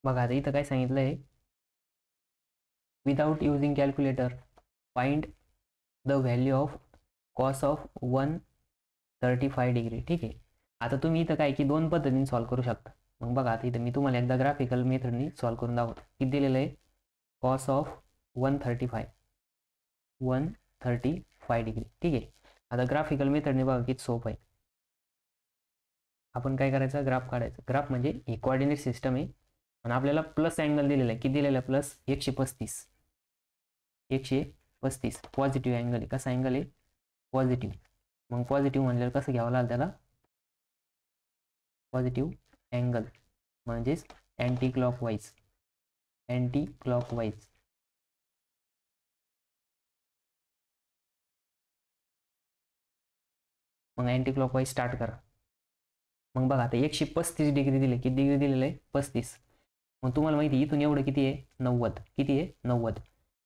बघा आता इथं काय सांगितलं आहे, without using calculator find the value of cos of 135 degree. ठीक आहे. आता तुम्ही इथं काय की दोन पद्धतीने सॉल्व्ह करू शकता. मग बघा आता इथं मी तुम्हाला एकदा ग्राफिकल मेथडनी सॉल्व्ह करून दाखवतो. किती दिलेलं आहे, कॉस ऑफ 135 डिग्री. ठीक आहे. आता ग्राफिकल मेथडने बघा किती सोपं आहे. आपण काय करायचं, ग्राफ काढायचं. ग्राफ म्हणजे ही कोऑर्डिनेट सिस्टम आहे आणि आपल्याला प्लस अँगल दिलेला आहे. किती दिलेला आहे, प्लस 135 पॉझिटिव्ह अँगल आहे. कसा अँगल आहे, पॉझिटिव्ह. मग पॉझिटिव्ह म्हणल्यावर कसं घ्यावं लागेल त्याला, पॉझिटिव्ह अँगल म्हणजेच अँटी क्लॉकवाईज. मग अँटी क्लॉकवाईज स्टार्ट करा. मग बघा आता 135 डिग्री दिले. किती डिग्री दिलेलं आहे, 35. मग तुम्हाला माहिती आहे इथून एवढं किती आहे, 90. किती आहे, 90.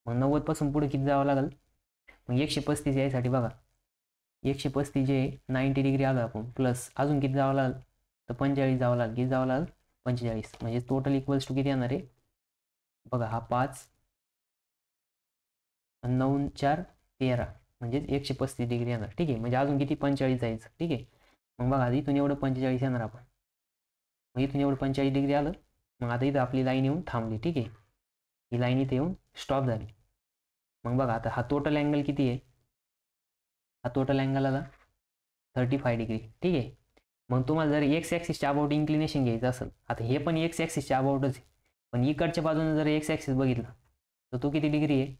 मग 90 पासून पुढे किती जावं लागेल, मग 135 यायसाठी बघा 135 जे 90 डिग्री आलं आपण, प्लस अजून किती जावं लागेल, तर 45 जावं लागेल. किती जावं लागेल, 45. म्हणजे टोटल इक्वल्स टू किती येणार आहे, बघा हा 5 आणि 9 4 13 म्हणजे 135 डिग्री येणार. ठीक आहे. म्हणजे अजून किती, 45 जायचं. ठीक आहे. मग बघा इथून एवढं 45 येणार आपण. मग इथून एवढं 45 डिग्री आलं. मग आता इथं आपली लाईन येऊन थांबली. ठीक आहे. ही लाईन इथे येऊन स्टॉप झाली. मग बघा आता हा टोटल अँगल किती आहे, हा टोटल अँगल आला 35 डिग्री. ठीक आहे. मग तुम्हाला जर एक्स ॲक्सिसच्या अबाउट इन्क्लिनेशन घ्यायचं असेल, आता हे पण एक्स ॲक्सिसच्या अबाउटच आहे, पण इकडच्या बाजूने जर एक्स ॲक्सिस बघितलं तर तो किती डिग्री आहे.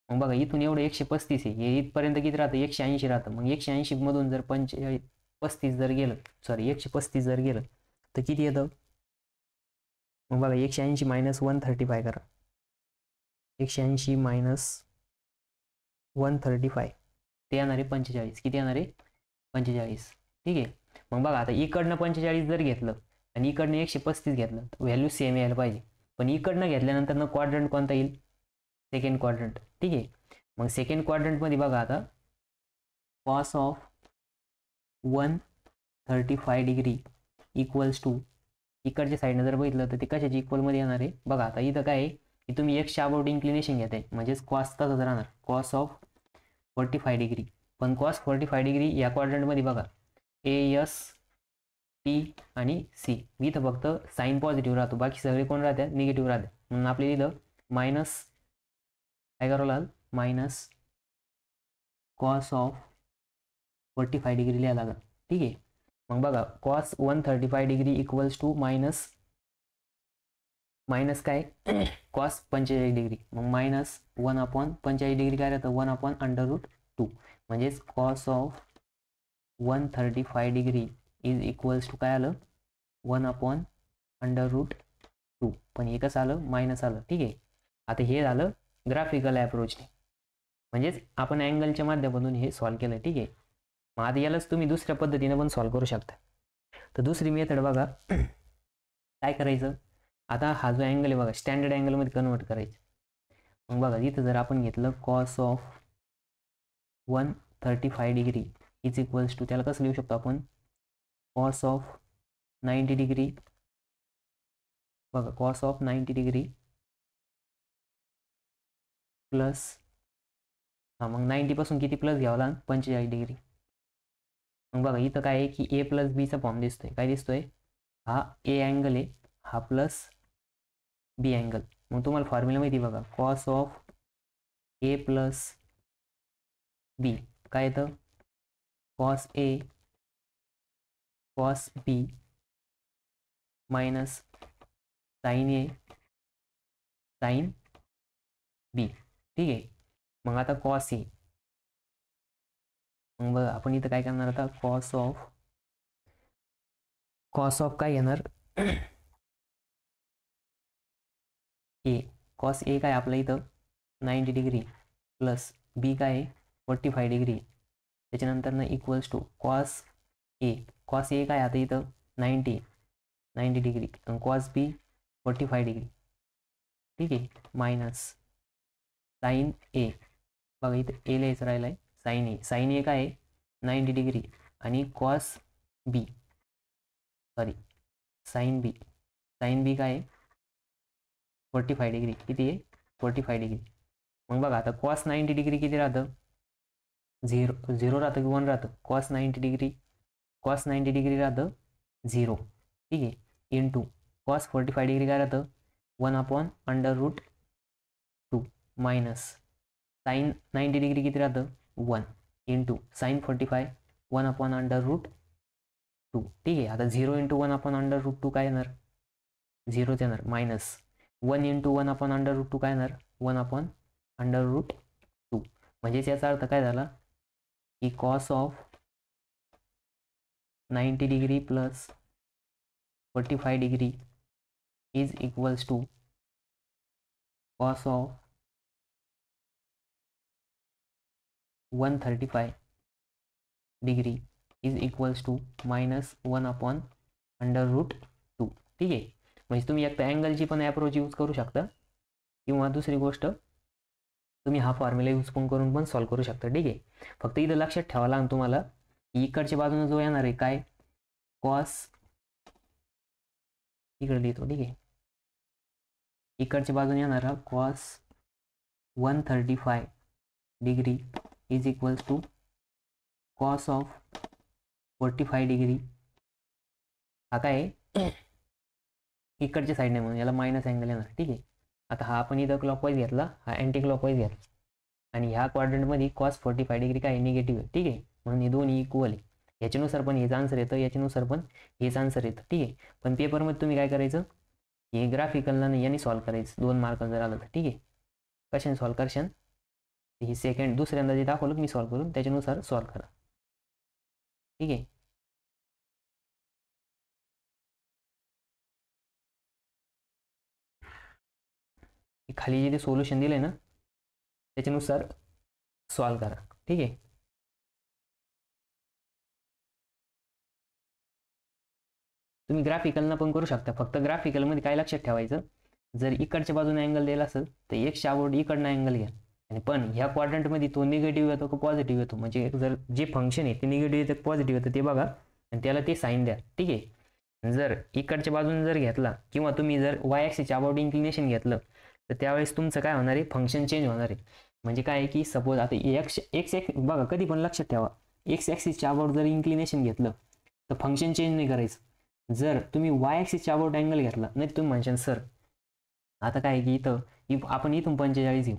मग बघा इथून एवढं 135 आहे, हे इथपर्यंत किती राहतं, 180 राहतं. मग 180 मधून जर 35 जर गेलं, सॉरी 135 जर गेलं तर किती येतं, मग बघा 180 मायनस 135 करा. 180 मायनस 135 ते येणार आहे 45. किती येणार आहे, 45. ठीक आहे. मग बघा आता इकडनं 45 जर घेतलं आणि इकडनं 135 घेतलं तर व्हॅल्यू सेम यायला पाहिजे. पण इकडनं घेतल्यानंतर ना क्वाड्रंट कोणता येईल, सेकंड क्वाड्रंट. ठीक आहे. मग सेकंड क्वाड्रंटमध्ये बघा आता cos of 135 degree equals to, इकडच्या साईडनं जर बघितलं तर ते कशाची इक्वलमध्ये येणार आहे, बघा आता इथं काय आहे की तुम्ही एक्सच्या अबाउट इन्क्लिनेशन घेत आहे, म्हणजेच कॉस तसंच राहणार, कॉस ऑफ 45 डिग्री. पण कॉस 45 डिग्री या क्वाड्रंटमध्ये बघा ए एस टी आणि सी. मी इथं फक्त साईन पॉझिटिव्ह राहतो, बाकी सगळे कोण राहतात, निगेटिव्ह राहतात. म्हणून आपल्याला इथं मायनस काय करावं लागेल, मायनस कॉस ऑफ 45 डिग्री लिहायला लागेल. ठीक आहे. मग बघा cos 135 degree equals to minus काय कॉस 45 डिग्री. मग मायनस 1/45 डिग्री काय राहतं, 1/√2. म्हणजेच cos of 135 degree is equals to काय आलं, 1/√2. पण हे कसं आलं, मायनस आलं. ठीक आहे. आता हे झालं ग्राफिकल अप्रोचने, म्हणजेच आपण अँगलच्या माध्यमातून हे सॉल्व्ह केलं. ठीक आहे. मग आता यालाच तुम्ही दुसऱ्या पद्धतीने पण सॉल्व्ह करू शकता. तर दुसरी मेथड बघा काय करायचं, आता हा जो अँगल आहे बघा स्टँडर्ड अँगलमध्ये कन्वर्ट करायचं. मग बघा इथं जर आपण घेतलं cos of 135 degree is equals to, त्याला कसं लिहू शकतो आपण, कॉस ऑफ 90 डिग्री. बघा कॉस ऑफ 90 डिग्री प्लस, हां मग 90 पासून किती प्लस घ्यावं लागेल, 45 डिग्री. मग बघा इथं काय आहे की ए प्लस बीचा फॉर्म दिसतोय. काय दिसतोय, हा ए अँगल आहे, हा प्लस बी अँगल. मग तुम्हाला फॉर्म्युला माहिती बघा, कॉस ऑफ ए प्लस बी काय येतं, cos A cos B minus sign A sine B. ठीक आहे. मग आता कॉस ए, मग बघा आपण इथं काय करणार, आता कॉस ऑफ काय घेणार ए, कॉस ए काय आपलं इथं 90 डिग्री प्लस बी काय आहे 45 डिग्री. त्याच्यानंतर ना इक्वल्स टू कॉस ए काय आता इथं 90 डिग्री आणि कॉस बी 45 डिग्री. ठीक आहे. मायनस साइन ए, बघा इथं ए लिहायचं राहिलं आहे, साइन ए काय आहे 90 डिग्री आणि कॉस बी, सॉरी साइन बी काय आहे 45 डिग्री किती आहे 45 डिग्री. मग बघा आता कॉस 90 डिग्री किती राहतं 0 राहतं की 1 राहतं. कॉस 90 डिग्री राहतं 0 ठीक आहे. इंटू कॉस 45 डिग्री काय राहतं 1/√2 मायनस साईन 90 डिग्री किती राहतं 1 इंटू साईन 45 1/√2 ठीक आहे. आता 0 इंटू 1/√2 काय येणार 0च येणार मायनस 1 इंटू 1/√2 काय येणार 1/√2. म्हणजेच याचा अर्थ काय झाला की cos of 90 degree plus 45 degree is equals to cos of 135 degree is equals to minus 1/√2 ठीक आहे. म्हणजे तुम्ही एक अँगलची पण अप्रोच यूज करू शकता किंवा दुसरी गोष्ट तुम्ही हा फॉर्म्युला यूज करून पण सॉल्व्ह करू शकता ठीक आहे. फक्त इथं लक्षात ठेवावं लागेल तुम्हाला इकडच्या बाजूने जो येणार आहे काय कॉस इकडे लिहितो ठीक आहे. इकडच्या बाजूने येणारा cos 135 degree is equals to cos of 45 degree हा काय इकडच्या साईडने म्हणून याला मायनस अँगल येणार ठीक आहे. आता हा आपण इथं क्लॉकवाईज घेतला हा अँटी क्लॉकवाईज घेतला आणि ह्या क्वाड्रंटमध्ये कॉस 45 डिग्री काय निगेटिव्ह आहे ठीक आहे. म्हणून हे दोन्ही इक्वल आहे. याच्यानुसार पण हेच आन्सर येतं याच्यानुसार पण हेच आन्सर येतं ठीक आहे. पण पेपरमध्ये तुम्ही काय करायचं हे ग्राफिकलला नाही याने सॉल्व्ह करायचं 2 मार्क जर आलं तर ठीक आहे. कशाने सॉल्व्ह करशाल ही सेकंड दुसऱ्यांदा जे दाखवलं मी सॉल्व्ह करून त्याच्यानुसार सॉल्व्ह करा ठीक आहे. खाली जे ते सोल्युशन दिलंय ना त्याच्यानुसार सॉल्व्ह करा ठीक आहे. तुम्ही ग्राफिकलनं पण करू शकता. फक्त ग्राफिकलमध्ये काय लक्षात ठेवायचं जर इकडच्या बाजूने अँगल दिला असेल तर एक शाबोर्ड इकडनं अँगल घ्या आणि पण ह्या क्वाड्रंटमध्ये तो निगेटिव्ह येतो का पॉझिटिव्ह येतो म्हणजे जर जे फंक्शन आहे ते निगेटिव्ह येतं पॉझिटिव्ह येतं ते बघा आणि त्याला ते साईन द्या ठीक आहे. जर इकडच्या बाजूने जर घेतला किंवा तुम्ही जर वाय ॲक्सिसच्या अबाउट इन्क्लिनेशन घेतलं तर त्यावेळेस तुमचं काय होणार आहे फंक्शन चेंज होणार आहे. म्हणजे काय आहे की सपोज आता एक्स बघा कधी पण लक्षात ठेवा एक्स ॲक्सिसच्या अबाउट जर इन्क्लिनेशन घेतलं तर फंक्शन चेंज नाही करायचं. जर तुम्ही वाय ॲक्सिसच्या अबाउट अँगल घेतला नाही तुम्ही म्हणशाल सर आता काय की इथं आपण इथून 45 घेऊ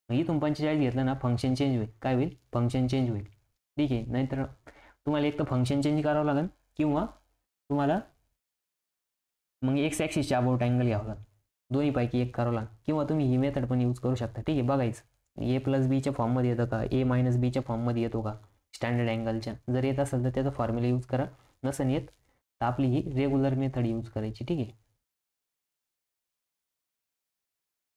इथून 45 घेतलं ना फंक्शन चेंज होईल काय होईल फंक्शन चेंज होईल ठीक आहे. नाहीतर तुम्हाला एक तर फंक्शन चेंज करावं लागेल किंवा तुम्हाला मग एक्स ॲक्सिसच्या अबाउट अँगल घ्यावं लागेल दोन्हीपैकी एक करावं लागेल किंवा तुम्ही ही मेथड पण यूज करू शकता ठीक आहे. बघायचं ए प्लस बीच्या फॉर्ममध्ये येतं का ए मायनस बीच्या फॉर्ममध्ये येतो का स्टँडर्ड अँगलच्या जर येत असेल तर त्याचा फॉर्म्युला यूज करा नसेल येत तर आपली ही रेग्युलर मेथड यूज करायची ठीक आहे.